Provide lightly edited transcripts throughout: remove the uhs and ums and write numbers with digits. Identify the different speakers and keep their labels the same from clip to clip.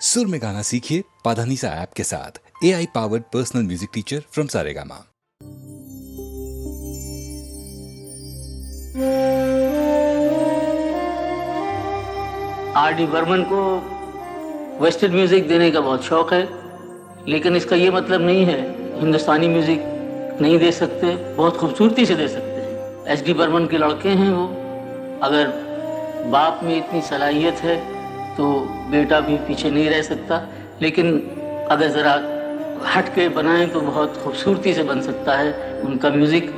Speaker 1: सुर में गाना सीखिए पाधानीसा ऐप के साथ। AI powered personal music teacher from Saregama.
Speaker 2: R.D. Burman को वेस्टर्न म्यूजिक देने का बहुत शौक है, लेकिन इसका ये मतलब नहीं है हिंदुस्तानी म्यूजिक नहीं दे सकते, बहुत खूबसूरती से दे सकते हैं। S.D. बर्मन के लड़के हैं वो। अगर बाप में इतनी सलाहियत है तो बेटा भी पीछे नहीं रह सकता, लेकिन अगर ज़रा हट के बनाएं तो बहुत खूबसूरती से बन सकता है उनका म्यूज़िक।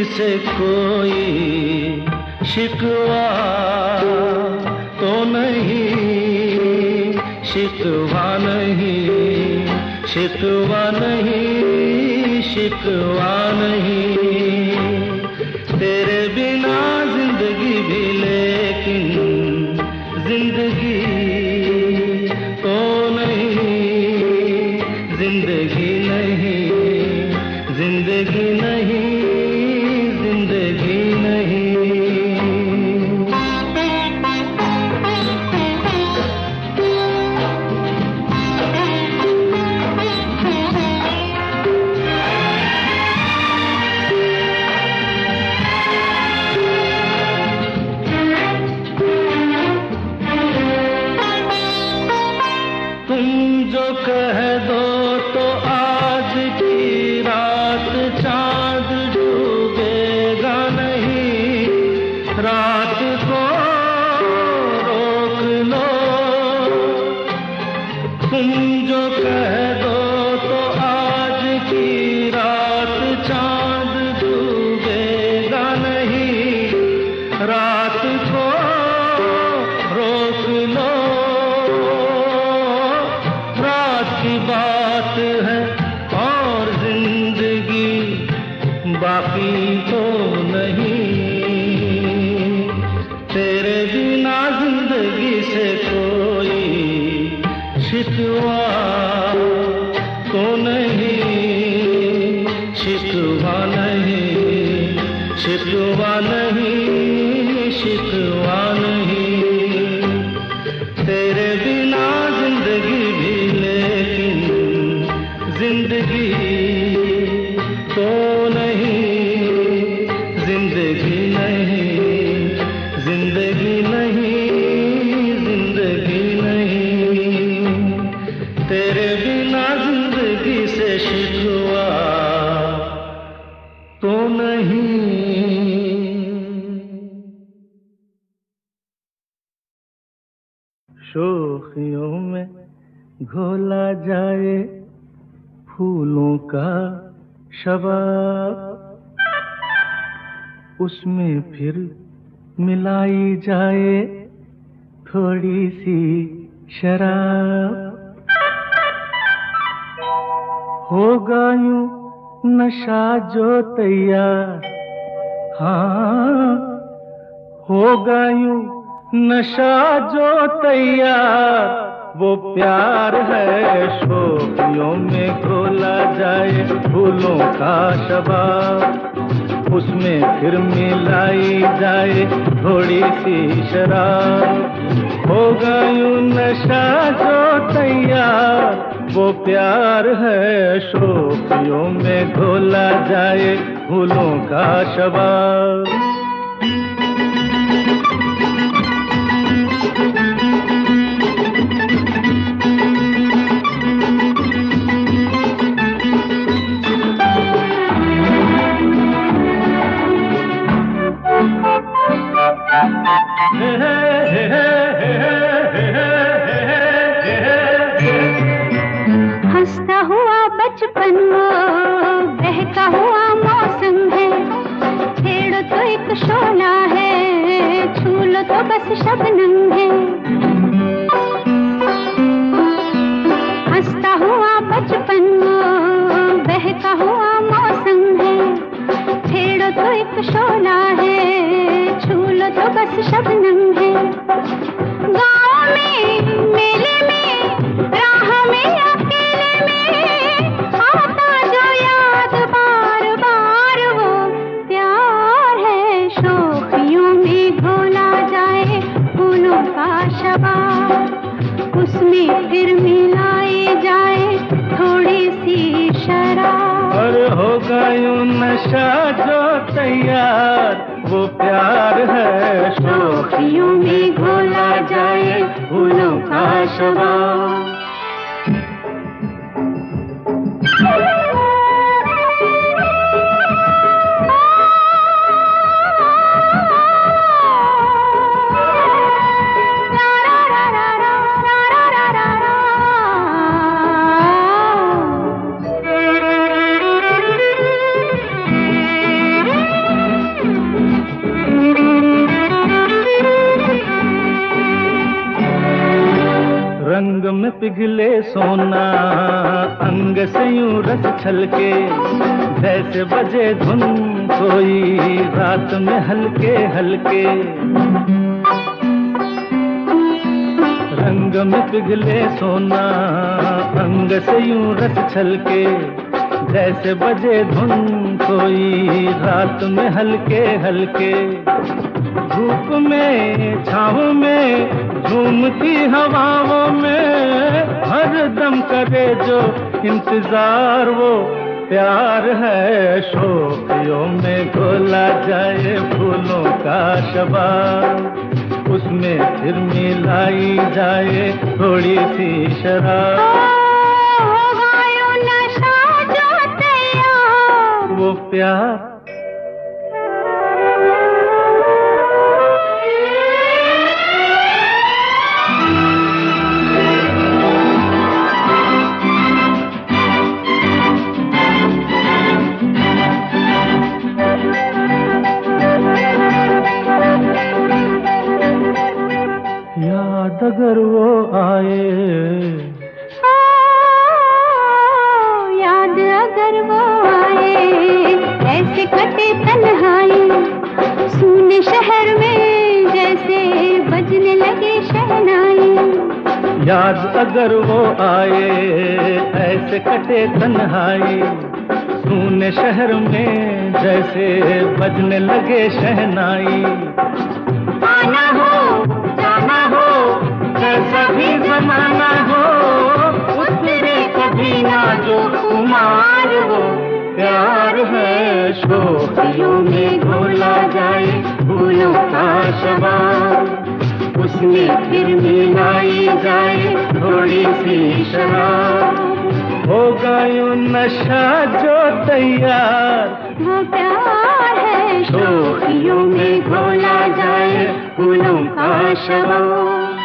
Speaker 3: से कोई शिकवा तो नहीं, शिकवा नहीं, शिकवा नहीं, शिकवा नहीं। तेरे बिना जिंदगी भी लेकिन जिंदगी तो नहीं, जिंदगी नहीं, जिंदगी नहीं, जिंदगी नहीं। तुम जो कह दो तो आज की रात चांद डूबेगा नहीं, रात को रोक लो। तुम जो कह दो तो आज की रात चांद डूबेगा नहीं, रात को रोक लो। रात की बात है और जिंदगी बाकी तो नहीं। तेरे बिना जिंदगी से कोई शिकवा तो नहीं, शिकवा नहीं, शिकवा नहीं, शिकवा नहीं। तेरे बिना जिंदगी भी लेकिन जिंदगी तो नहीं, जिंदगी नहीं, जिंदगी नहीं, जिंदगी नहीं। तेरे बिना जिंदगी से शिकवा तो नहीं। शोखियों में घोला जाए फूलों का शबाब, उसमें फिर मिलाई जाए थोड़ी सी शराब। होगा यूं नशा जो तैयार, हाँ होगा यूं नशा जो तैयार, वो प्यार है शोखियों में घोला जाए फूलों का शबाब, उसमें फिर मिलाई जाए थोड़ी सी शराब। होगा यूं नशा जो तैयार, वो प्यार है शोखियों में घोला जाए फूलों का शबाब।
Speaker 4: हंसता हुआ बचपन वो बहता हुआ मौसम है, छेड़ो तो एक शोला है, छू लो तो बस शबनम है। हंसता हुआ बचपन वो बहता हुआ मौसम है, छेड़ो तो एक शोला है, छू लो तो बस शबनम है। गाँव में मेले में राह में अकेले में आता जो याद बार बार, वो प्यार है शोखियों में घोला जाए फूलों का शबाब, उसमें फिर मिलाई जाए थोड़ी सी शराब।
Speaker 3: और होगा यूं नशा जो तैयार, वो प्यार है
Speaker 4: शोखियों में घोला जाए फूलों का शबाब।
Speaker 3: रंग में पिघले सोना अंग से यूं रस छलके, जैसे बजे धुन कोई रात में हल्के हल्के। रंग में पिघले सोना अंग से यूं रस छलके, जैसे बजे धुन कोई रात में हल्के हल्के। धूप में छाँव में झूमती हवाओं में हर दम करे जो इंतजार, वो प्यार है शोखियों में घोला जाए फूलों का शबाब, उसमें फिर मिलाई जाए थोड़ी सी शराब।
Speaker 4: होगा यूं नशा जो तैयार,
Speaker 3: वो प्यार याद अगर वो आए,
Speaker 4: याद अगर वो आए, ऐसे कटे तन्हाई सूने शहर में जैसे बजने लगे शहनाई।
Speaker 3: याद अगर वो आए, ऐसे कटे तन्हाई सूने शहर में जैसे बजने लगे शहनाई।
Speaker 4: आना हो जाना हो
Speaker 3: जैसा भी जमाना हो, उतरे कभी ना जो कुमार हो। प्यार है शोखियों में घोला जाए फूलों का शबाब, उसमें फिर मिलाई जाए थोड़ी सी शराब। होगा यूं नशा जो तैयार,
Speaker 4: वो प्यार है
Speaker 3: शोखियों में घोला जाए फूलों का शबाब।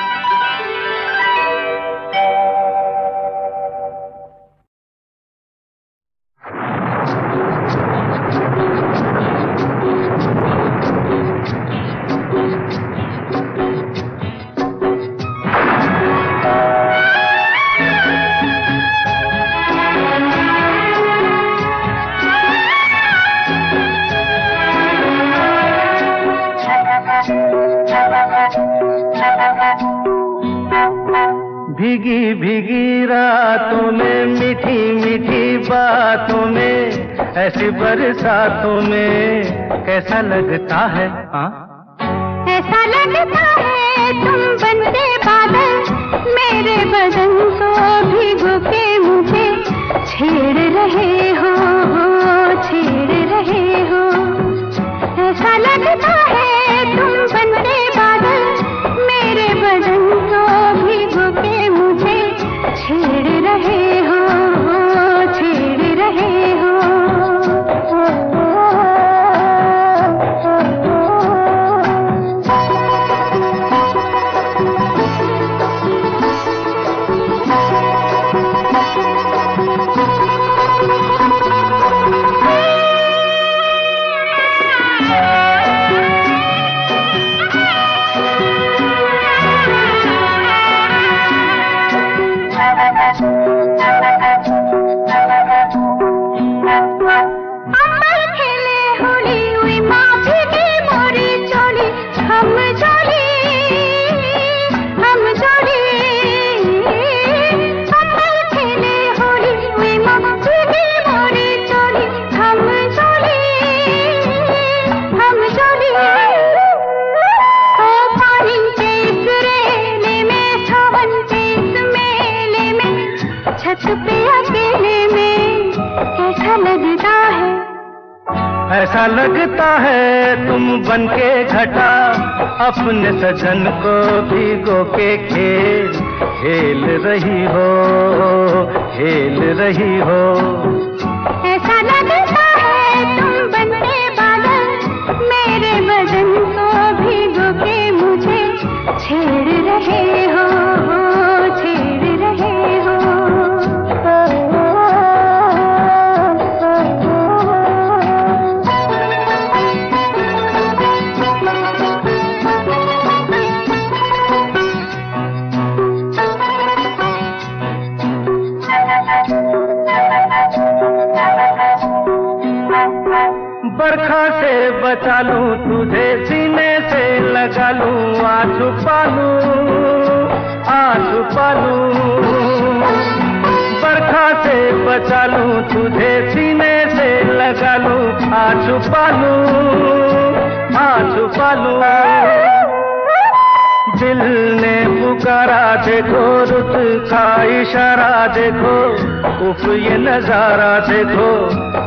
Speaker 3: भीगी भीगी रातों में मीठी मीठी बातों में, ऐसी बरसातों में कैसा लगता है? हाँ
Speaker 4: ऐसा लगता है तुम बनते बादल, मेरे बदन को भिगो के मुझे छेड़ रहे हो, छेड़ रहे हो। ऐसा लगता है तुम बनते बादल, मेरे बदन को भिगो के मुझे छेड़ रहे हो, छेड़ रहे हो।
Speaker 3: ऐसा लगता है तुम बनके घटा, अपने सजन को भिगो के खेल रही हो, खेल रही हो।
Speaker 4: ऐसा लगता है तुम बनके बादल, मेरे बदन को भिगो के मुझे छेड़ रहे हो, छेड़ रहे हो।
Speaker 3: बरखा से बचा लूं तुझे, सीने से लगा लूं, आ छुपा लूं, आ छुपा लूं। बरखा से बचा लूं तुझे, सीने से लगा लूं, आ छुपा लूं, आ छुपा लूं। दिल ने पुकारा देखो, रुत का इशारा देखो, उफ ये नजारा देखो,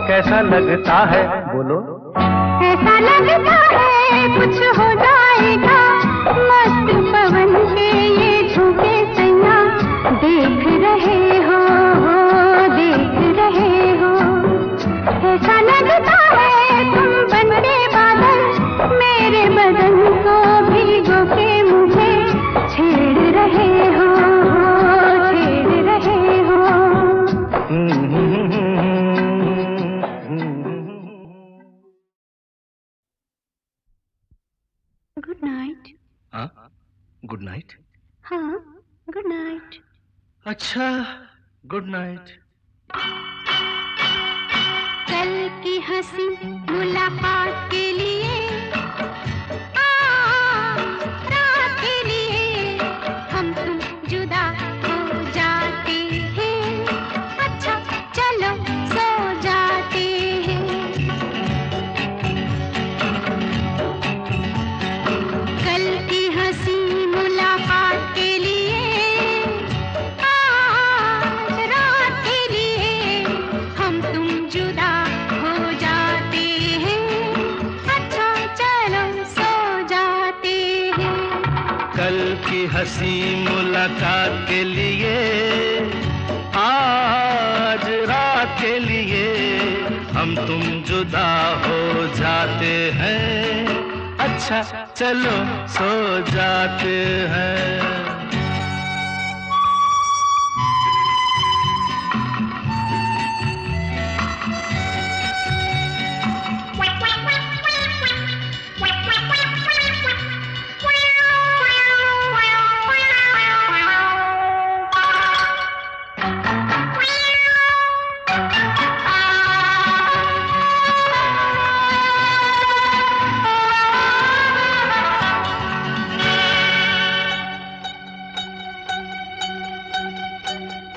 Speaker 3: कैसा लगता है बोलो?
Speaker 4: ऐसा लगता है कुछ हो जाएगा, हाँ, गुड नाइट।
Speaker 3: अच्छा, गुड नाइट।
Speaker 4: कल की हंसी मुलाकात के लिए, रात के लिए हम तुम जुदा हो जाते हैं। अच्छा चलो सो जाते हैं। कल की हंसी मुलाकात के लिए, आज रात के लिए हम तुम जुदा हो जाते हैं। अच्छा चलो सो जाते हैं।
Speaker 3: कल की हंसी मुलाकात के लिए, आज रात के लिए हम तुम जुदा हो जाते हैं। अच्छा चलो सो जाते हैं।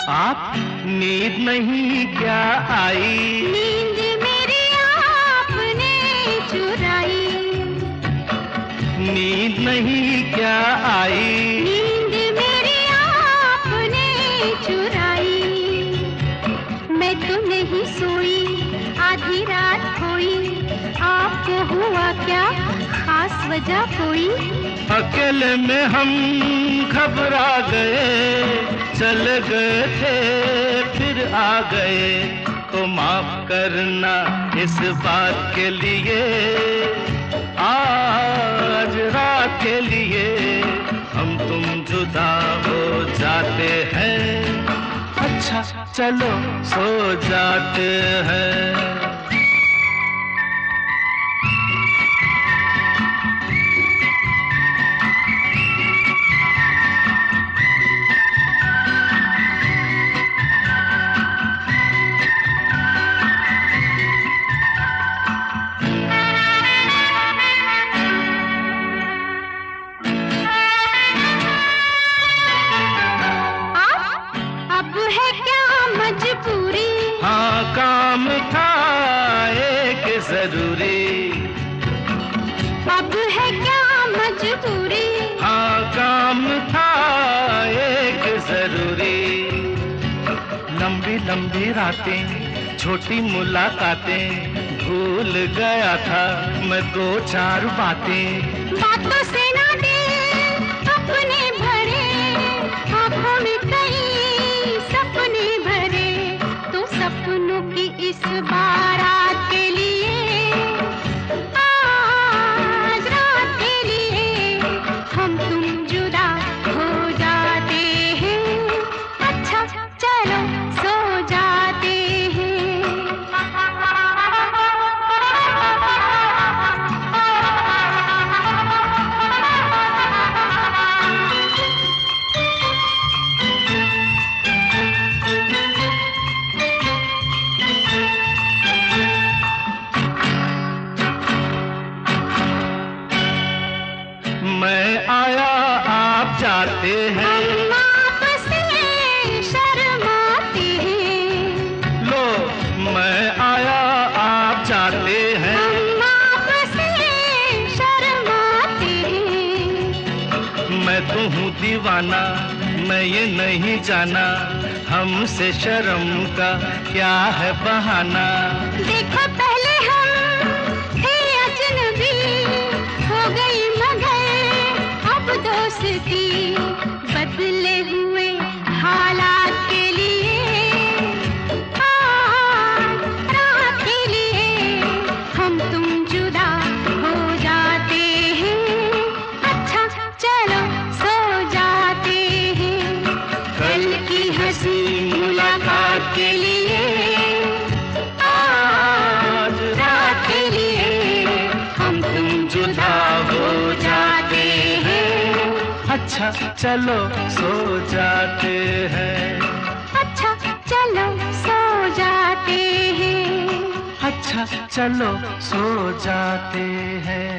Speaker 3: आप नींद नहीं क्या आई?
Speaker 4: नींद मेरी आपने चुराई।
Speaker 3: नींद नहीं क्या आई?
Speaker 4: नींद मेरी आपने चुराई। मैं तो नहीं सोई, आधी रात खोई। आपको हुआ क्या, खास वजह कोई?
Speaker 3: अकेले में हम घबरा गए, चल गए थे फिर आ गए। तो माफ करना इस बात के लिए, आज रात के लिए हम तुम जुदा हो जाते हैं। अच्छा चलो सो जाते हैं।
Speaker 4: अब है क्या मजबूरी?
Speaker 3: हाँ काम था एक जरूरी।
Speaker 4: अब है क्या मजबूरी?
Speaker 3: हाँ काम था एक जरूरी। लंबी लंबी रातें, छोटी मुलाकातें, भूल गया था मैं दो चार बातें।
Speaker 4: बातों से ना दे अपने भरे, आंखों में कई सपने भरे। तो सपनों की इस बारात के लिए, आज रात के लिए हम तुम जुदा हो जाते हैं। अच्छा चलो सो जाते
Speaker 3: मैं आया आप जाते हैं।
Speaker 4: हम आपसे शर्माते हैं।
Speaker 3: लो मैं आया आप जाते हैं।
Speaker 4: हम आपसे शर्माते हैं।
Speaker 3: मैं तो हूँ दीवाना, मैं ये नहीं जाना, हमसे शर्म का क्या है बहाना।
Speaker 4: देखो पहले हम थे अजनबी, हो गई मगर अब दोस्ती। बदले हुए हालात के लिए, आज रात के लिए हम तुम जुदा हो जाते हैं। अच्छा चलो सो जाते हैं। कल की हंसी मुलाकात के लिए, आज
Speaker 3: अच्छा चलो सो जाते हैं,
Speaker 4: अच्छा चलो सो जाते हैं,
Speaker 3: अच्छा चलो सो जाते हैं।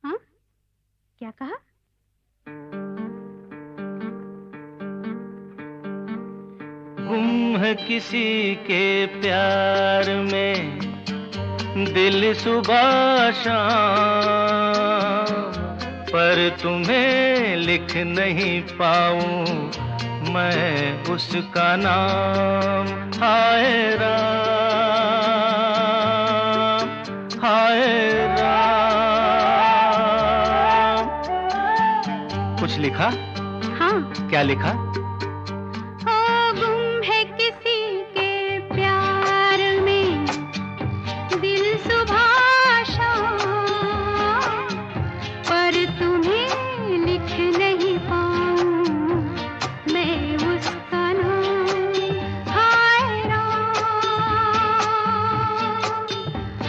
Speaker 4: हाँ? क्या कहा?
Speaker 3: गुम है किसी के प्यार में दिल सुबह शाम, पर तुम्हें लिख नहीं पाऊं मैं उसका नाम। हाय राम, हाय राम। कुछ लिखा?
Speaker 4: हाँ।
Speaker 3: क्या लिखा?
Speaker 4: ओ गुम है किसी के प्यार में दिल सुबह शाम, पर तुम्हें लिख नहीं पाऊं मैं उसका नाम। हाय राम,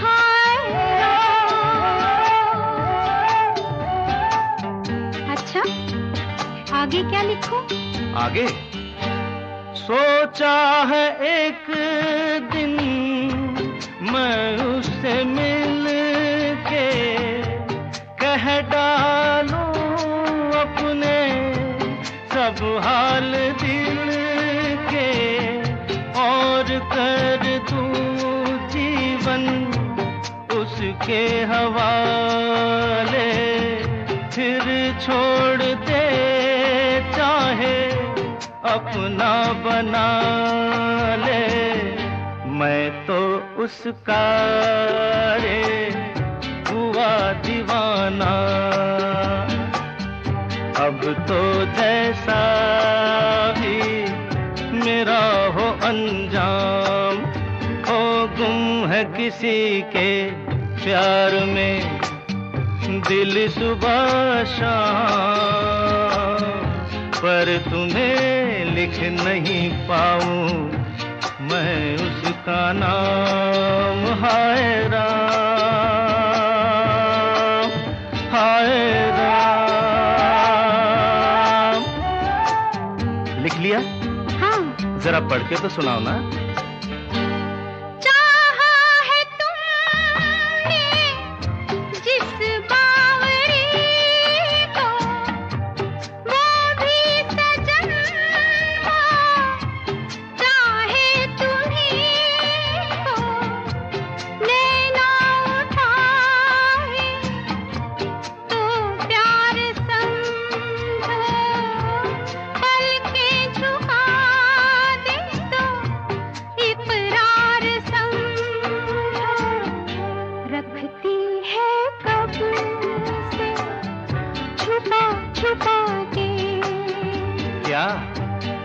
Speaker 4: हाय राम। अच्छा, आगे क्या लिखूं?
Speaker 3: आगे सोचा है एक दिन मैं उससे मिल के कह डालूं अपने सब हाल दिल के, और कर दूं जीवन उसके हवाले, फिर छोड़ दे चाहे अपना बना ले। मैं तो उसका रे हुआ दीवाना, अब तो जैसा भी मेरा हो अंजाम। हो गुम है किसी के प्यार में दिल सुबह शाम, पर तुम्हें लिख नहीं पाऊं मैं उसका नाम। हाय राम, हाय राम। लिख लिया?
Speaker 4: हाँ।
Speaker 3: जरा पढ़ के तो सुनाओ ना।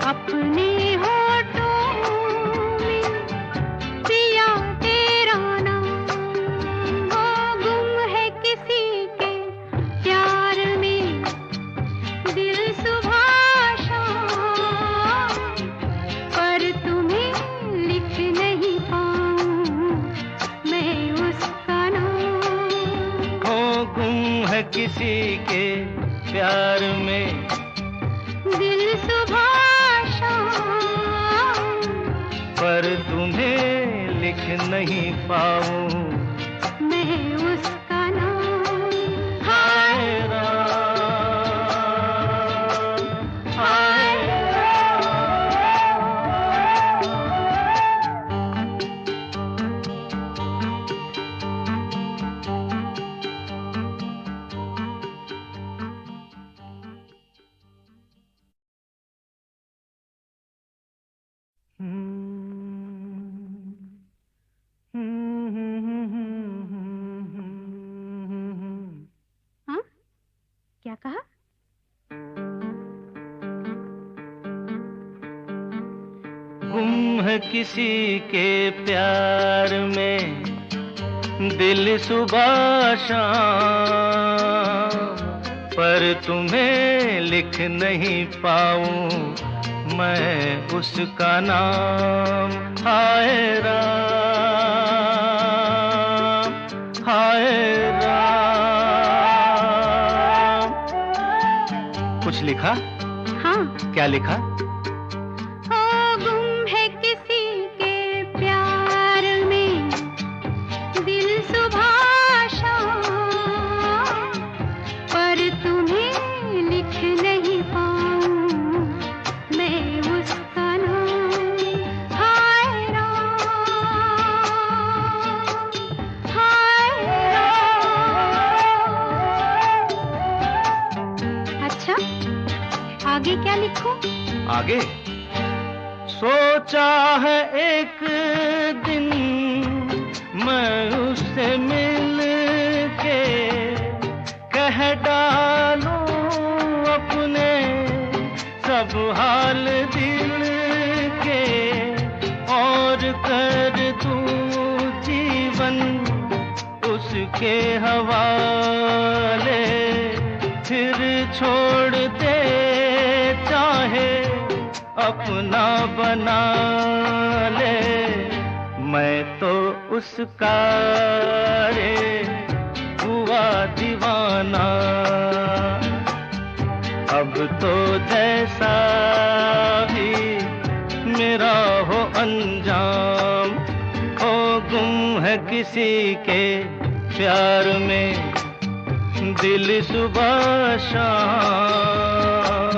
Speaker 4: अपने होठों में पिया तेरा नाम। वो गुम है किसी के प्यार में दिल सुबह शाम, पर तुम्हें लिख नहीं पाऊं मैं उसका नाम।
Speaker 3: वो गुम है किसी के प्यार में
Speaker 4: दिल सुबह शाम,
Speaker 3: पर तुम्हें लिख नहीं पाऊं
Speaker 4: मैं उसका नाम।
Speaker 3: हाय राम, हाय गुम है किसी के प्यार में दिल सुबह शाम, पर तुम्हें लिख नहीं पाऊं मैं उसका नाम। हाय राम, हाय राम। कुछ लिखा?
Speaker 4: हाँ।
Speaker 3: क्या लिखा?
Speaker 4: गुम है किसी के प्यार में दिल सुबह शाम, पर तुम्हें लिख नहीं पाऊं मैं उसका नाम। हाय राम, हाय राम। अच्छा, आगे क्या लिखूं?
Speaker 3: आगे सोचा है एक दिन मैं उससे मिल के कह डालूं अपने सब हाल दिल के, और कर दूं जीवन उसके हवाले, फिर छोड़ दे चाहे अपना बना ले। मैं तो उसका रे हुआ दीवाना, अब तो जैसा भी मेरा हो अंजाम। ओ गुम है किसी के प्यार में दिल सुबह शाम,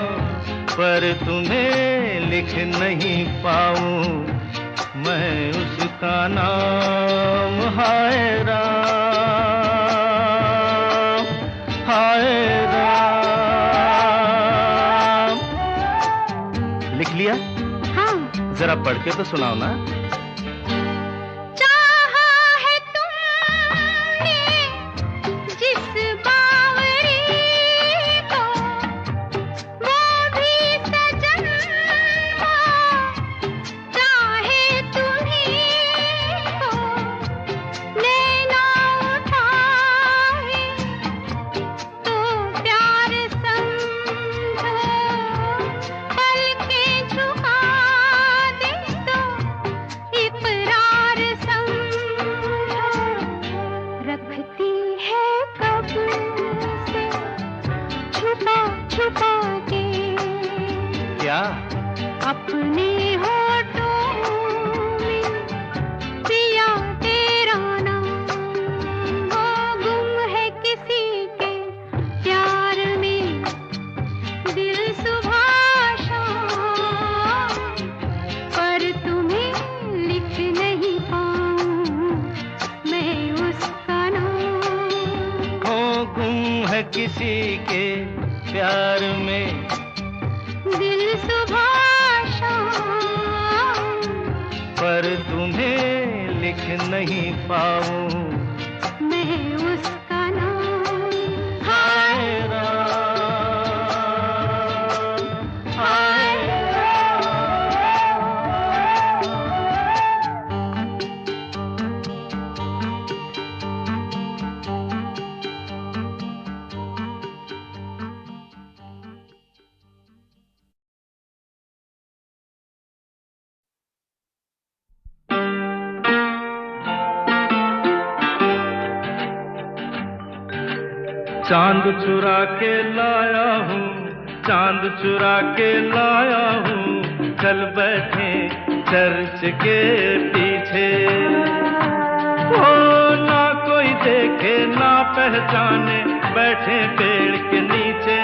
Speaker 3: पर तुम्हें लिख नहीं पाऊं मैं उसका नाम। हाय राम, हाय राम। लिख लिया?
Speaker 4: हाँ।
Speaker 3: जरा पढ़ के तो सुनाओ ना।
Speaker 4: अपने होठों में पिया तेरा नाम। वो गुम है किसी के प्यार में दिल सुबह शाम, पर तुम्हें लिख नहीं पाऊं मैं उसका नाम।
Speaker 3: वो गुम है किसी के प्यार में
Speaker 4: दिल सुबह
Speaker 3: पर तुम्हें लिख नहीं पाऊं
Speaker 4: मैं उसका नाम।
Speaker 3: हाय राम, हाय चांद चुरा के लाया हूँ, चांद चुरा के लाया हूँ, चल बैठे चर्च के पीछे। ओ ना कोई देखे ना पहचाने, बैठे पेड़ के नीचे,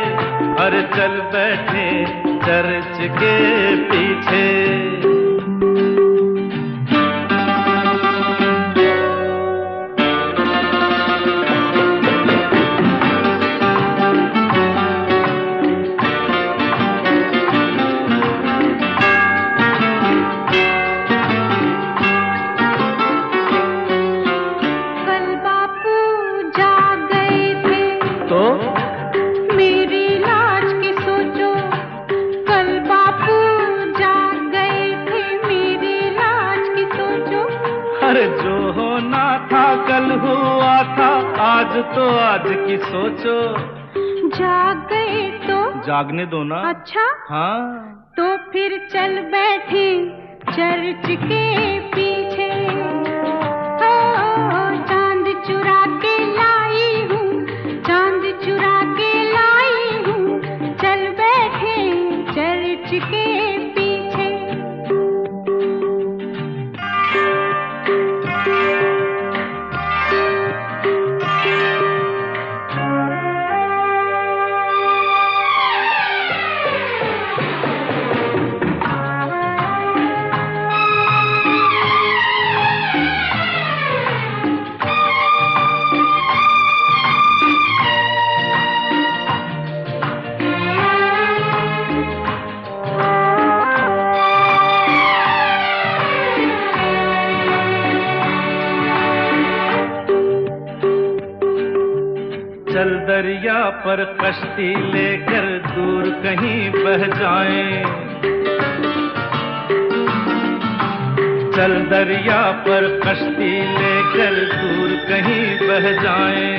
Speaker 3: अरे चल बैठे चर्च के पीछे।
Speaker 4: मेरी लाज की सोचो, कल बापू जाग गए थे।
Speaker 3: हुआ था आज तो आज की सोचो।
Speaker 4: जाग गए तो
Speaker 3: जागने दो ना।
Speaker 4: अच्छा
Speaker 3: हाँ
Speaker 4: तो फिर चल बैठे चर्च के पीछे। हो चांद चुरा के लाई हूँ, चांद चुरा के लाई हूँ, चल बैठे चर्च के पीछे।
Speaker 3: चल दरिया पर कश्ती लेकर दूर कहीं बह जाएं। चल दरिया पर कश्ती लेकर दूर कहीं बह जाएं।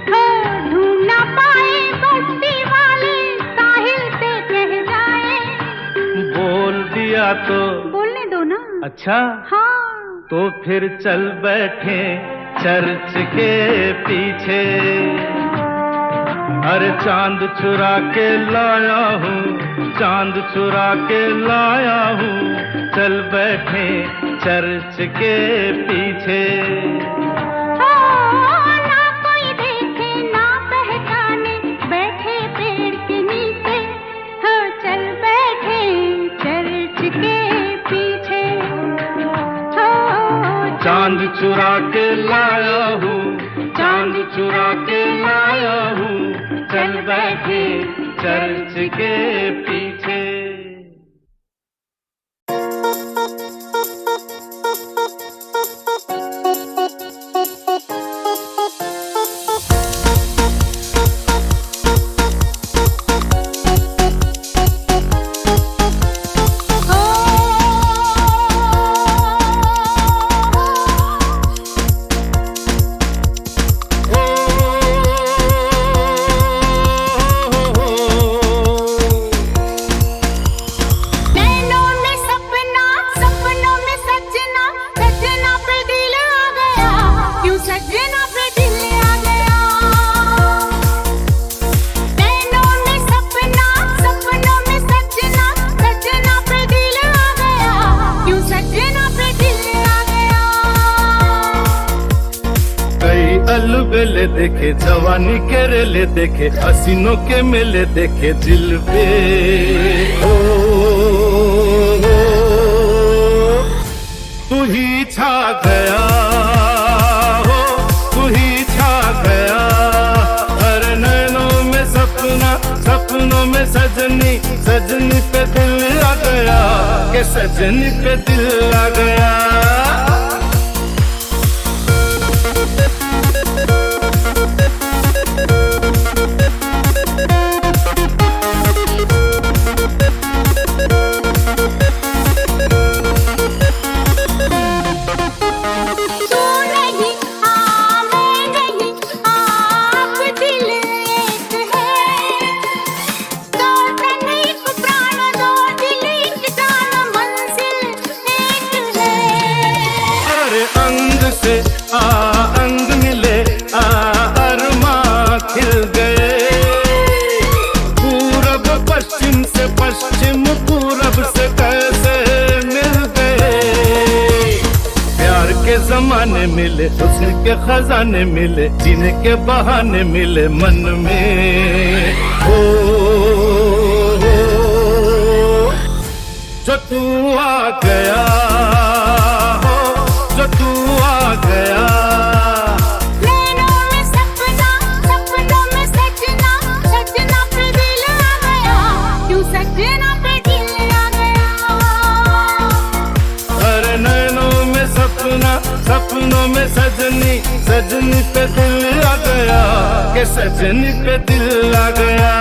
Speaker 4: हो ढूंढ ना पाए बस्ती वाले साहिल से कह जाए।
Speaker 3: बोल दिया तो
Speaker 4: बोलने दो ना।
Speaker 3: अच्छा
Speaker 4: हाँ
Speaker 3: तो फिर चल बैठे चर्च के पीछे। अरे चांद चुरा के लाया हूँ, चांद चुरा के लाया हूँ, चल बैठे चर्च के पीछे।
Speaker 4: हो ना कोई देखे ना पहचाने बैठे पेड़ के नीचे। हो चल बैठे चर्च के पीछे। हो
Speaker 3: चांद चुरा के लाया हूँ, चांद चुरा के लाया हूँ, चल बैठे चर्च के पीछे। अलबेले देखे जवानी के रेले देखे हसीनों के मेले देखे दिल पे। ओ, तू ही छा गया हो, तू ही छा गया। हर नैनों में सपना, सपनों में सजनी, सजनी पे दिल आ गया के सजनी पे दिल आ गया। अंग मिले अरमा खिल गए। पूरब पश्चिम से पश्चिम पूरब से कैसे मिल गए। प्यार के जमाने मिले, हुस्न के खजाने मिले, जीने के बहाने मिले मन में। हो जो तू आ गया, जो तू आ गया।
Speaker 4: नैनों में सपना, सपनों में सजना, सजना पे दिल आ गया, क्यों सजना पे दिल आ गया।
Speaker 3: अरे नैनों में सपना, सपनों में सजनी, सजनी पे दिल आ गया के सजनी पे दिल आ गया।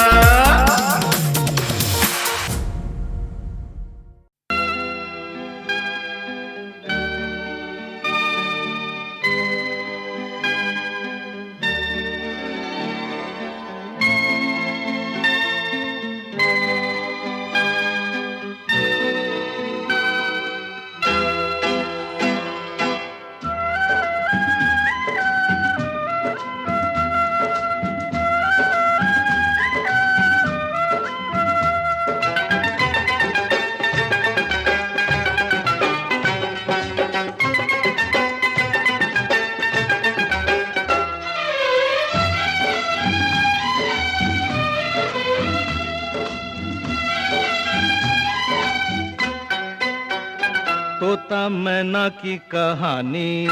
Speaker 3: तोता मैना की कहानी,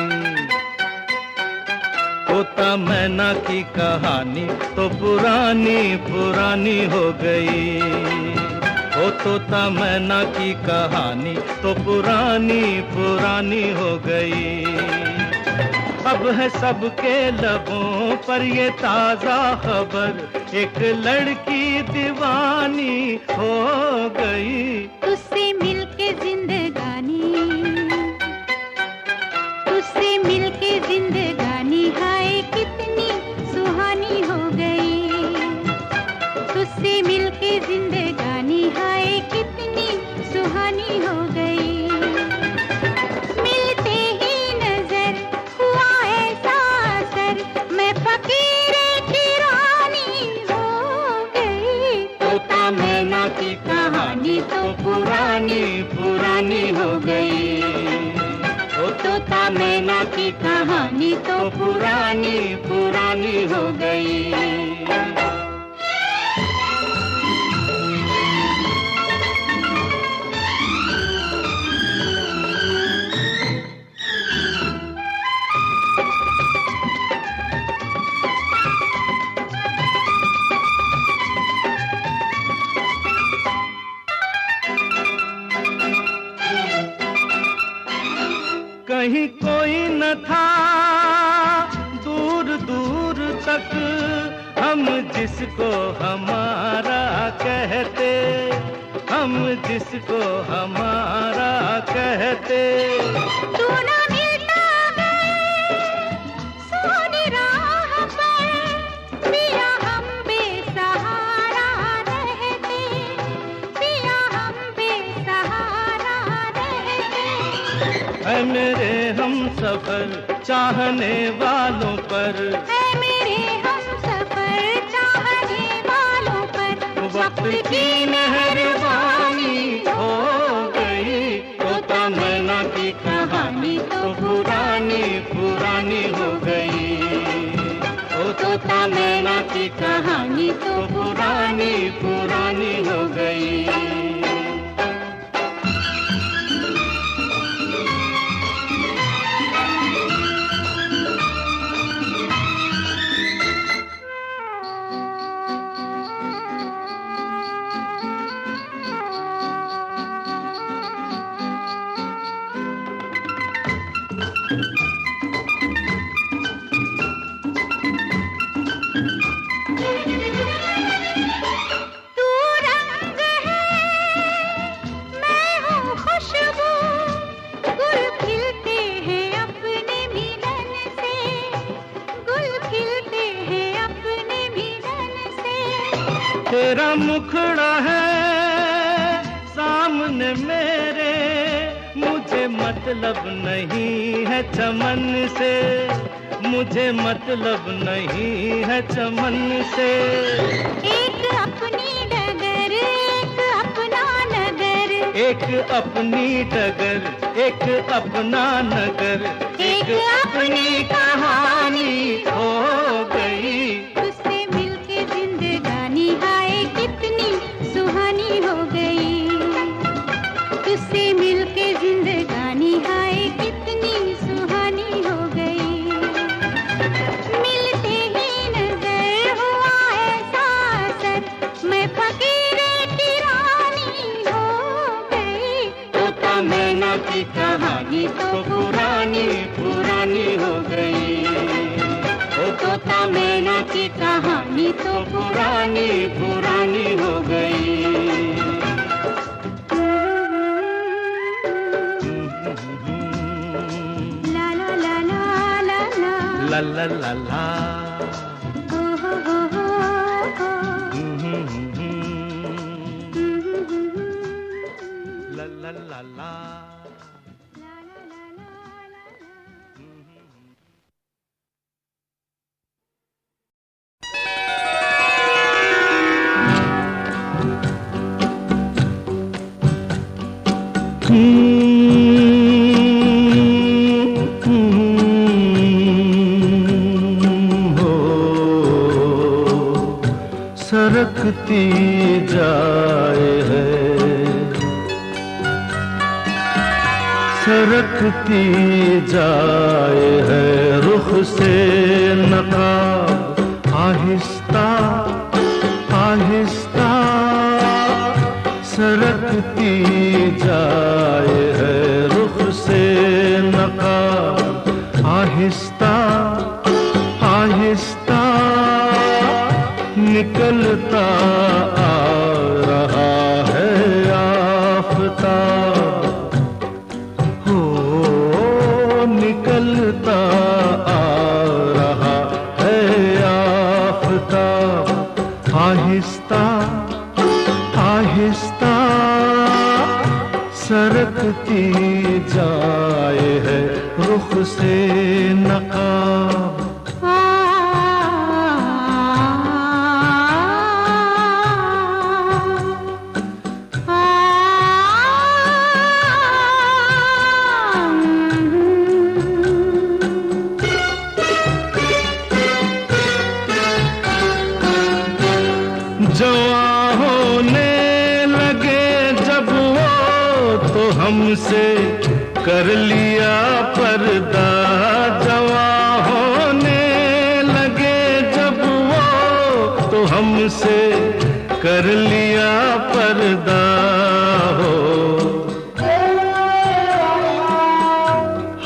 Speaker 3: तोता मैना की कहानी तो पुरानी पुरानी हो गई। ओ तोता मैना की कहानी तो पुरानी पुरानी हो गई। अब है सबके लबों पर ये ताजा खबर, एक लड़की दीवानी हो गई।
Speaker 4: तुझसे मिलके जिंदगानी, तुझसे मिलके जिंदगानी हाय कितनी सुहानी हो गई। तुझसे मिलके जिंदगानी हाय कितनी सुहानी हो गई। मिलते ही नजर हुआ ऐसा असर, मैं फकीर की रानी हो गई।
Speaker 3: तोता मैना की कहानी तो पुरानी पुरानी हो गई। ओ तोता मैना की कहानी तो पुरानी पुरानी हो गई। कहीं कोई न था दूर दूर तक, हम जिसको हमारा कहते, हम जिसको हमारा कहते।
Speaker 4: तू ना मिलता गए सोनी राह पर, पिया हम बेसहारा रहते, पिया हम बेसहारा रहते।
Speaker 3: है मेरे हम सफर चाहने वालों पर,
Speaker 4: है मेरे हम सफर चाहने वालों पर,
Speaker 3: वक्त की मेहरबानी हो गई। तोता मैना की कहानी तो पुरानी पुरानी हो गई। ओ तोता मैना की कहानी तो पुरानी पुरानी हो गई।
Speaker 4: तू रंग है मैं हूँ खुशबू, गुल खिलते हैं अपने मिलन से, गुल खिलते हैं अपने मिलन से।
Speaker 3: तेरा मुखड़ा है सामने मेरे, मुझे मतलब नहीं है चमन से, मुझे मतलब नहीं है चमन से।
Speaker 4: एक अपनी डगर एक अपना नगर,
Speaker 3: एक अपनी डगर एक अपना नगर,
Speaker 4: एक अपनी कहानी
Speaker 3: हो गई।
Speaker 4: तुझसे मिलके जिंदगानी हाय कितनी सुहानी हो गई। तुझसे मिलके जिंदगानी हाय कितनी सुहानी हो गई। मिलते ही नजर हुआ ऐसा असर, मैं फकीर की रानी हो गई।
Speaker 3: तोता मैना की कहानी तो पुरानी पुरानी हो गई। ओ तोता मैना की कहानी तो पुरानी पुरानी हो गई।
Speaker 4: ला ला ला ला ला ला
Speaker 3: ला ला ला ला।
Speaker 4: हो हो हो हो हो।
Speaker 3: ला ला ला ला। सरकती जाए है, सरकती जाए है रुख से नकाब, आहिस्ता आहिस्ता सरकती जाए है रुख से नकाब, आहिस्ता आहिस्ता निकलता आ रहा है आफताब, हो निकलता आ रहा है आफताब, आहिस्ता आहिस्ता सरकती जाए है रुख से नकाब। जवां होने लगे जब वो तो हमसे कर लिया पर्दा, जवां होने लगे जब वो तो हमसे कर लिया पर्दा, हो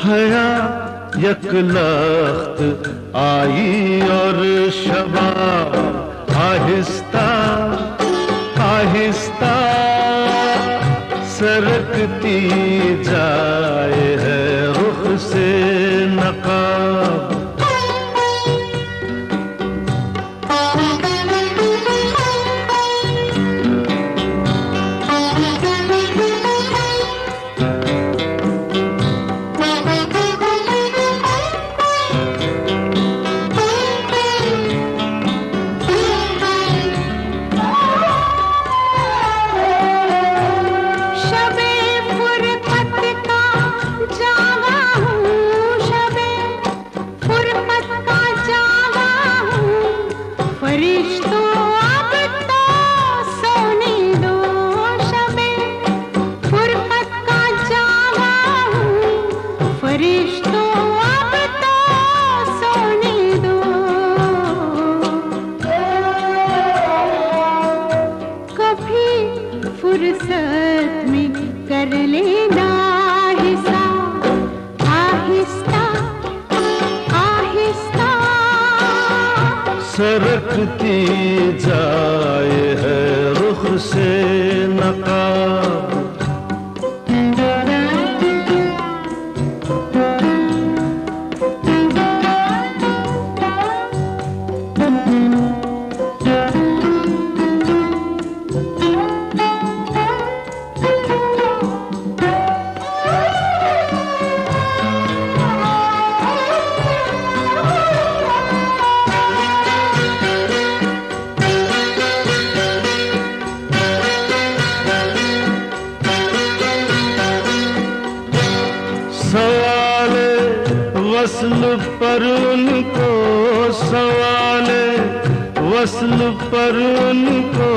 Speaker 3: हया यकलख्त आई और शबाब, आहिस्ता आहिस्ता सरकती जाए है रुख से नकाब।
Speaker 4: फुर्सत में कर लेना हिसाब, आहिस्ता आहिस्ता
Speaker 3: सरकती जाए है रुख से नकाब। सवाले वस्ल पर उनको, सवाले वस्ल पर उनको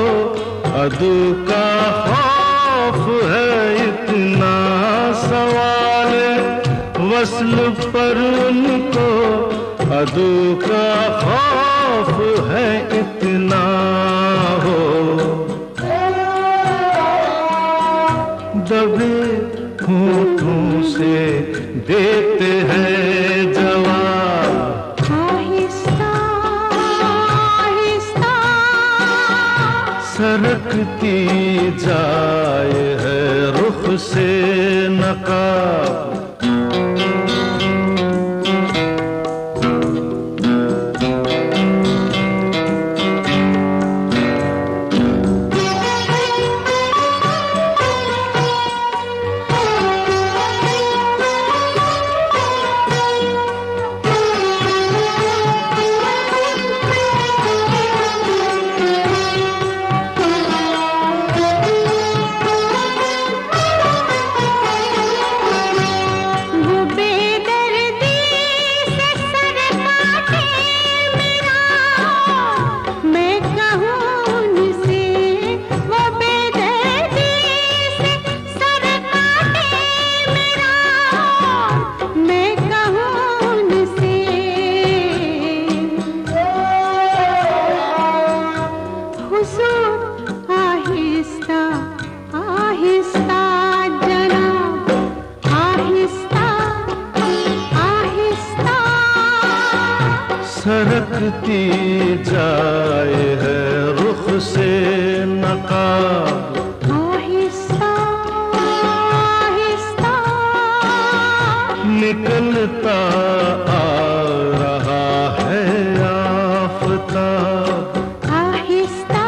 Speaker 3: अदू का खौफ है इतना, सवाले वस्ल पर उनको अदू का खौफ है इतना, हो दबे होठों से देते हैं जवाब,
Speaker 4: आहिस्ता आहिस्ता
Speaker 3: सरकती जाए है रुख से नकाब। सरकती जाए है रुख से नकाब,
Speaker 4: आहिस्ता आहिस्ता
Speaker 3: निकलता आ रहा है आफताब,
Speaker 4: आहिस्ता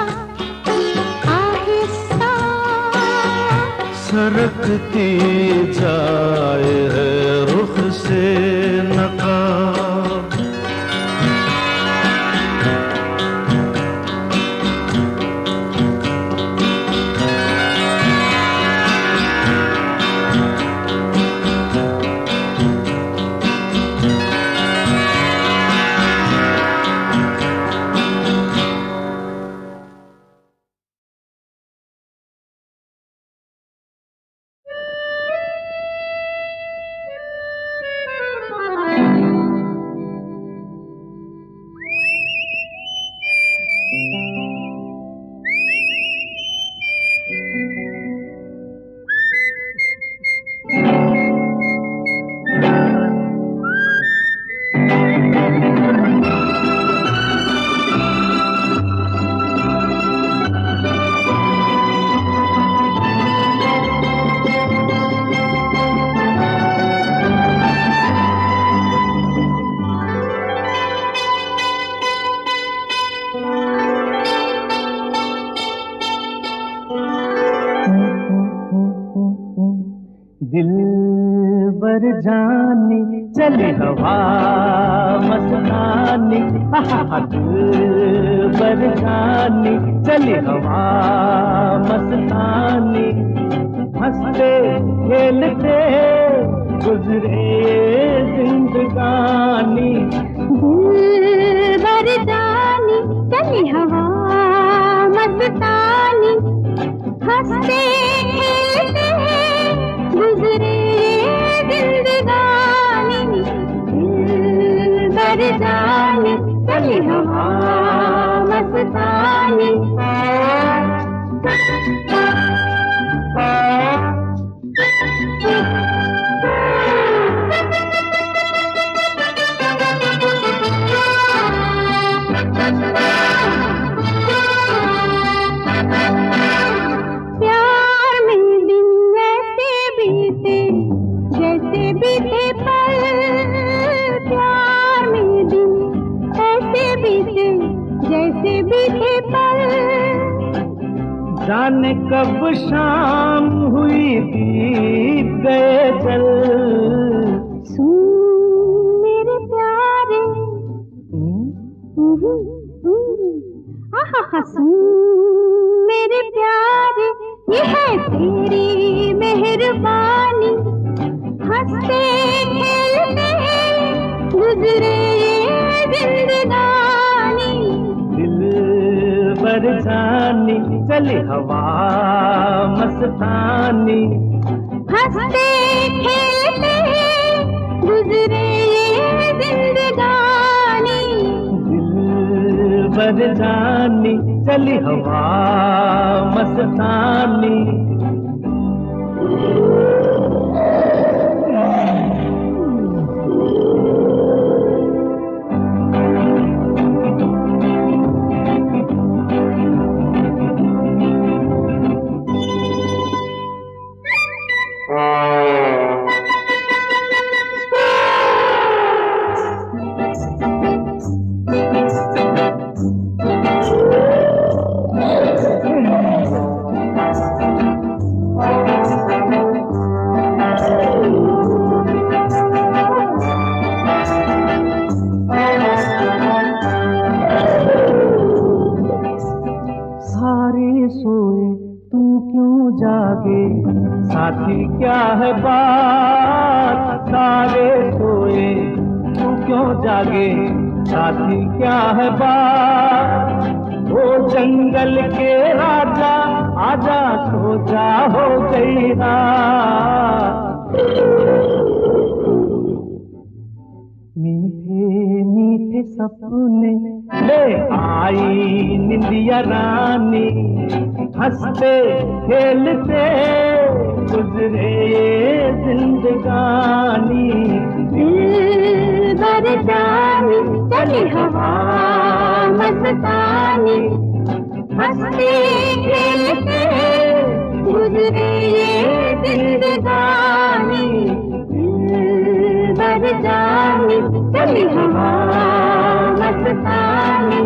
Speaker 4: आहिस्ता
Speaker 3: सरकती जाए है रुख से नकाब। दिलबर जानी चले हवा मस्तानी, दिलबर जानी चले हवा मस्तानी, हंसते खेलते गुजरे जिंदगानी,
Speaker 4: दिलबर जानी चली हवा मस्तानी, हंसते खेलते गुजरे जिंदगानी, दिलबर जानी चली हवा मस्तानी। प्यार में दिन ऐसे बीते जैसे बीते पल, प्यार में दिन ऐसे बीते जैसे बीते पल,
Speaker 3: जाने कब शाम हुई बीत गए चल।
Speaker 4: सुन मेरे प्यारे, आहा सुन मेरे प्यारे, ये है तेरी मेहरबानी, हंसते खेलते गुजरे जिंदगानी,
Speaker 3: दिलबर जानी चली हवा मस्तानी,
Speaker 4: हंसते खेलते गुजरे जिंदगानी,
Speaker 3: दिलबर जानी चली हवा मस्तानी। साथी क्या है बात, सारे सोए तू क्यों जागे, साथी क्या है बात, वो जंगल के राजा आजा सो जा हो गई रात। मीठे मीठे सपने ले आई निंदिया रानी, हंसते खेलते गुजरे जिंदगानी,
Speaker 4: दिलबर जानी चली हवा मस्तानी, हंसते खेलते गुजरे ये जिंदगानी, दिल भर जाने चली हवा मस्तानी।